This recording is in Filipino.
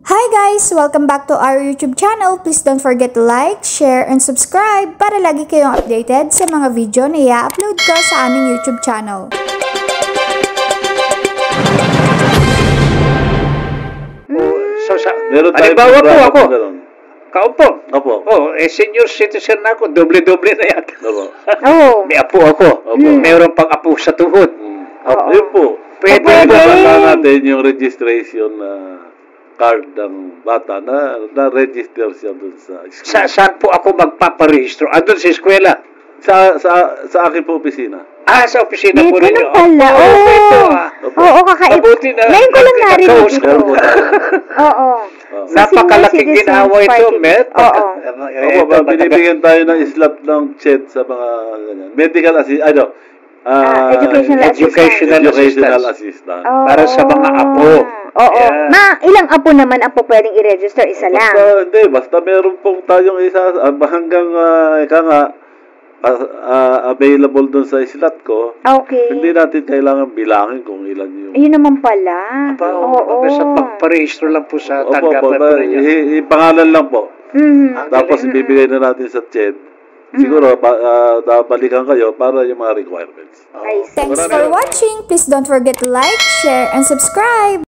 Hi guys! Welcome back to our YouTube channel. Please don't forget to like, share, and subscribe para lagi kayong updated sa mga video na i-upload ko sa aming YouTube channel. Halimbawa po ako, kaupo. Opo. Senior citizen na ako, doble-doble na yata. Opo. Oh. May apo ako. Opo. Mayroon pang apo sa tuhod. Yun po. Pwede Pwede. ba? Basta natin yung registration card ng bata na-register siya dun sa school. Saan po ako magpaparehistro? Doon sa eskwela. Sa akin po opisina. Sa opisina po Dito rin. na pala. Oo, kakait. Mabuti na. Ngayon ko lang narinig Nagkausap ito. mo. Oo. Sa Napakalaking Senior ginawa Citizens ito, Party. Met. Oo. Opo, binibigyan tayo ng slot ng chat sa mga ganyan. Medical assistant. Educational assistant. Oo. Para sa mga apo. Oo. Yeah. Ilang apo naman ang po pwedeng i-register? Isa lang. Basta meron pong tayong isa hanggang available dun sa slot ko. Okay. Hindi natin kailangan bilangin kung ilan yung... Ayun naman pala. Oo. Basta magparehistro lang po sa Opo, tanggapan po ninyo. ipangalan lang po. Mhm. Tapos ibibigay na natin sa chat. Siguro, balikan kayo para yung mga requirements. I see. Thanks for watching! Please don't forget to like, share, and subscribe!